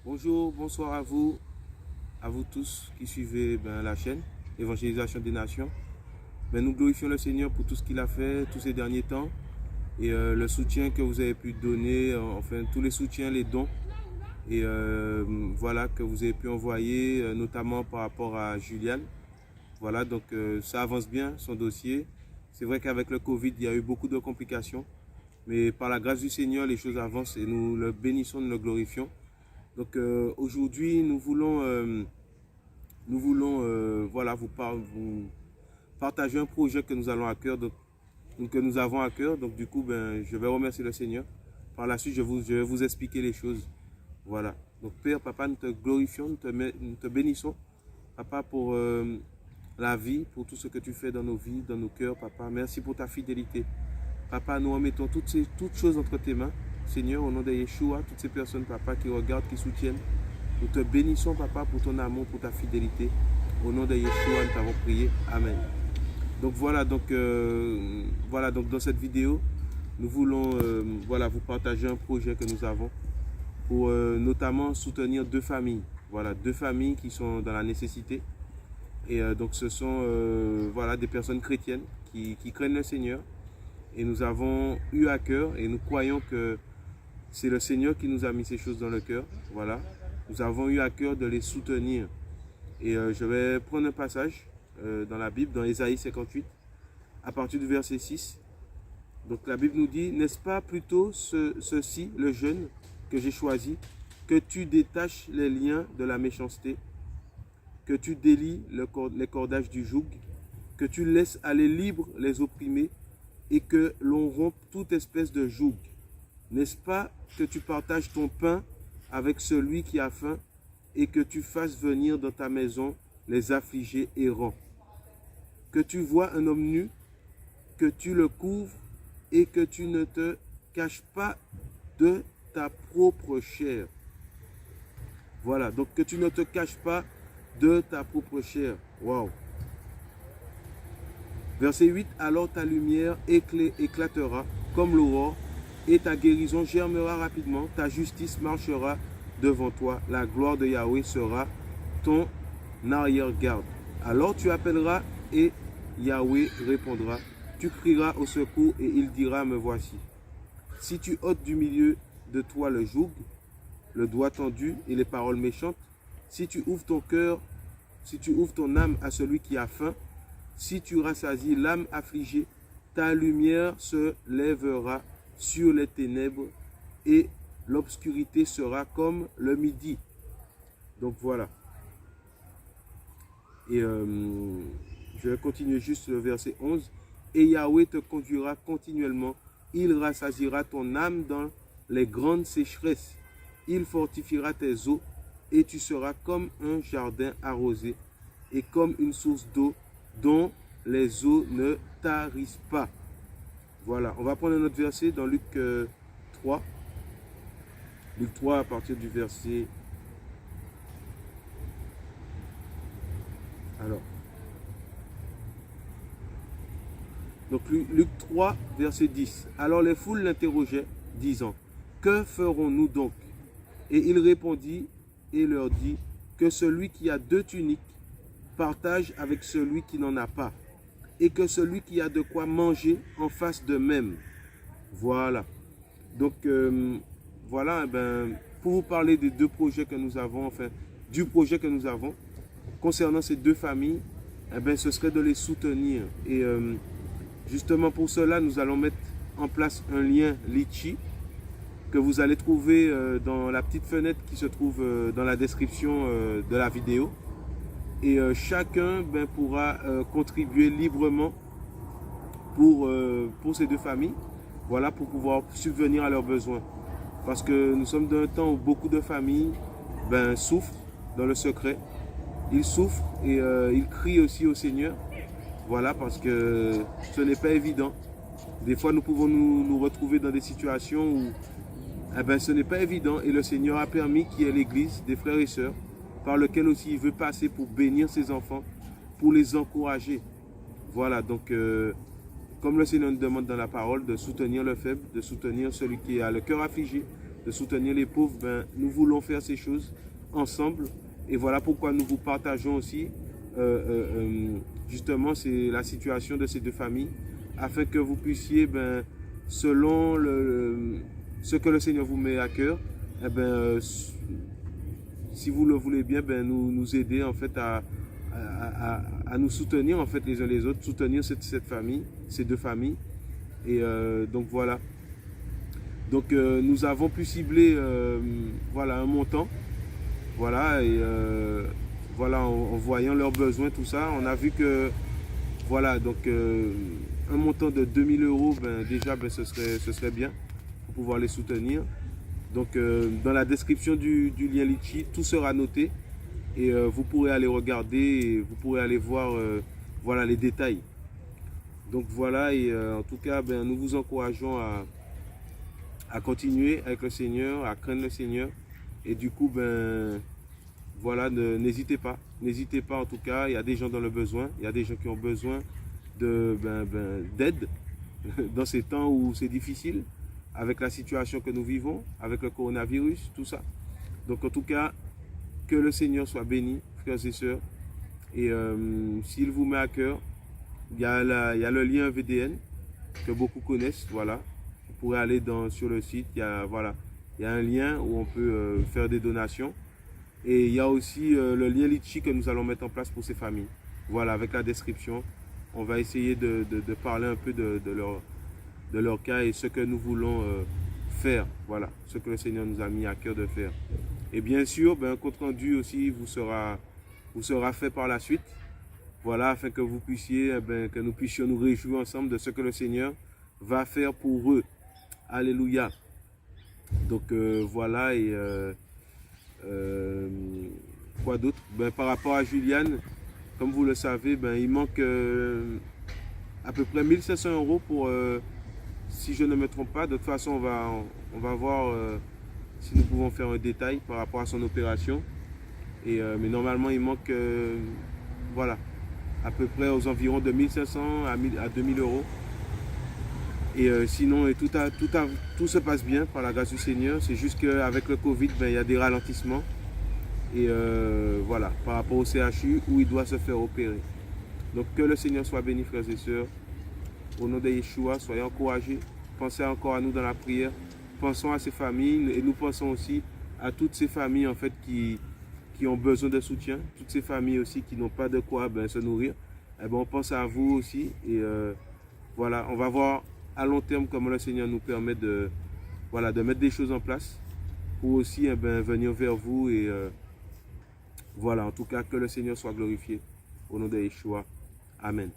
Bonjour, bonsoir à vous tous qui suivez la chaîne Évangélisation des Nations. Nous glorifions le Seigneur pour tout ce qu'il a fait tous ces derniers temps et le soutien que vous avez pu donner, enfin tous les soutiens, les dons et voilà que vous avez pu envoyer, notamment par rapport à Juliane. Voilà, donc ça avance bien son dossier. C'est vrai qu'avec le Covid, il y a eu beaucoup de complications, mais par la grâce du Seigneur, les choses avancent et nous le bénissons, nous le glorifions. Donc aujourd'hui, voilà, vous partager un projet que nous allons à cœur, que nous avons à cœur. Donc du coup, je vais remercier le Seigneur. Par la suite, je vais vous expliquer les choses. Voilà. Donc Père, Papa, nous te glorifions, nous te bénissons. Papa, pour la vie, pour tout ce que tu fais dans nos vies, dans nos cœurs, Papa. Merci pour ta fidélité. Papa, nous remettons toutes choses entre tes mains. Seigneur, au nom de Yeshua, toutes ces personnes, Papa, qui regardent, qui soutiennent, nous te bénissons, Papa, pour ton amour, pour ta fidélité. Au nom de Yeshua, nous t'avons prié. Amen. Donc voilà, donc dans cette vidéo, nous voulons vous partager un projet que nous avons pour notamment soutenir deux familles. Voilà, deux familles qui sont dans la nécessité. Et donc ce sont des personnes chrétiennes qui craignent le Seigneur. Et nous avons eu à cœur et nous croyons que c'est le Seigneur qui nous a mis ces choses dans le cœur. Voilà. Nous avons eu à cœur de les soutenir. Et je vais prendre un passage dans la Bible, dans Ésaïe 58, à partir du verset 6. Donc la Bible nous dit, n'est-ce pas plutôt ceci, le jeûne que j'ai choisi, que tu détaches les liens de la méchanceté, que tu délies les cordages du joug, que tu laisses aller libre les opprimés, et que l'on rompe toute espèce de joug. N'est-ce pas que tu partages ton pain avec celui qui a faim et que tu fasses venir dans ta maison les affligés errants? Que tu vois un homme nu, que tu le couvres et que tu ne te caches pas de ta propre chair. Voilà, donc que tu ne te caches pas de ta propre chair. Waouh! Verset 8, alors ta lumière éclatera comme l'aurore et ta guérison germera rapidement, ta justice marchera devant toi, la gloire de Yahweh sera ton arrière-garde. Alors tu appelleras et Yahweh répondra, tu crieras au secours et il dira, me voici. Si tu ôtes du milieu de toi le joug, le doigt tendu et les paroles méchantes, si tu ouvres ton cœur, si tu ouvres ton âme à celui qui a faim, si tu rassasies l'âme affligée, ta lumière se lèvera sur les ténèbres et l'obscurité sera comme le midi. Donc voilà. Et je vais continuer juste le verset 11. Et Yahweh te conduira continuellement. Il rassasiera ton âme dans les grandes sécheresses. Il fortifiera tes eaux et tu seras comme un jardin arrosé et comme une source d'eau dont les eaux ne tarissent pas. Voilà, on va prendre un autre verset dans Luc 3. Luc 3 à partir du verset... Alors. Donc Luc 3, verset 10. Alors les foules l'interrogeaient, disant, que ferons-nous donc? Et il répondit et leur dit, que celui qui a deux tuniques partage avec celui qui n'en a pas, et que celui qui a de quoi manger en fasse de même. Voilà. Donc, voilà, pour vous parler des deux projets que nous avons, enfin, du projet que nous avons, concernant ces deux familles, ce serait de les soutenir. Et justement pour cela, nous allons mettre en place un lien Litchi que vous allez trouver dans la petite fenêtre qui se trouve dans la description de la vidéo. Et chacun pourra contribuer librement pour ces deux familles, voilà, pour pouvoir subvenir à leurs besoins. Parce que nous sommes dans un temps où beaucoup de familles souffrent dans le secret. Ils souffrent et ils crient aussi au Seigneur. Voilà, parce que ce n'est pas évident. Des fois, nous pouvons nous retrouver dans des situations où ce n'est pas évident. Et le Seigneur a permis qu'il y ait l'église, des frères et sœurs, par lequel aussi il veut passer pour bénir ses enfants, pour les encourager. Voilà, donc comme le Seigneur nous demande dans la parole de soutenir le faible, de soutenir celui qui a le cœur affligé, de soutenir les pauvres, ben, nous voulons faire ces choses ensemble. Et voilà pourquoi nous vous partageons aussi, justement, c'est la situation de ces deux familles, afin que vous puissiez, ben, selon ce que le Seigneur vous met à cœur, eh ben, si vous le voulez bien, ben, nous aider en fait à nous soutenir en fait les uns les autres, soutenir cette famille, ces deux familles. Et donc voilà. Donc nous avons pu cibler voilà, un montant. Voilà, et voilà, en voyant leurs besoins, tout ça, on a vu que voilà, donc un montant de 2000 €, ben, déjà ben, ce serait bien pour pouvoir les soutenir. Donc dans la description du lien Litchi, tout sera noté et vous pourrez aller regarder et vous pourrez aller voir voilà, les détails. Donc voilà, et en tout cas, ben, nous vous encourageons à continuer avec le Seigneur, à craindre le Seigneur. Et du coup, ben, voilà, n'hésitez pas. N'hésitez pas en tout cas, il y a des gens dans le besoin, il y a des gens qui ont besoin d'aide dans ces temps où c'est difficile, avec la situation que nous vivons, avec le coronavirus, tout ça. Donc en tout cas, que le Seigneur soit béni, frères et sœurs. Et s'il vous met à cœur, il y a le lien VDN que beaucoup connaissent, voilà. Vous pourrez aller sur le site, voilà, il y a un lien où on peut faire des donations. Et il y a aussi le lien Litchi que nous allons mettre en place pour ces familles. Voilà, avec la description, on va essayer de parler un peu de leur cas et ce que nous voulons faire. Voilà, ce que le Seigneur nous a mis à cœur de faire. Et bien sûr, ben, un compte rendu aussi vous sera fait par la suite. Voilà, afin que vous puissiez, ben, que nous puissions nous réjouir ensemble de ce que le Seigneur va faire pour eux. Alléluia. Donc voilà, et quoi d'autre? Ben, par rapport à Juliane, comme vous le savez, ben, il manque à peu près 1500 € pour, si je ne me trompe pas. De toute façon, on va voir si nous pouvons faire un détail par rapport à son opération. Et, mais normalement, il manque voilà, à peu près aux environs de 1500 à 2000 €. Et sinon, tout se passe bien par la grâce du Seigneur. C'est juste qu'avec le Covid, ben, il y a des ralentissements. Et voilà, par rapport au CHU où il doit se faire opérer. Donc que le Seigneur soit béni, frères et sœurs. Au nom de Yeshua, soyez encouragés. Pensez encore à nous dans la prière. Pensons à ces familles et nous pensons aussi à toutes ces familles en fait qui ont besoin de soutien. Toutes ces familles aussi qui n'ont pas de quoi se nourrir. Eh ben, on pense à vous aussi. Et voilà, on va voir à long terme comment le Seigneur nous permet de mettre des choses en place pour aussi venir vers vous. Et voilà, en tout cas, que le Seigneur soit glorifié. Au nom de Yeshua. Amen.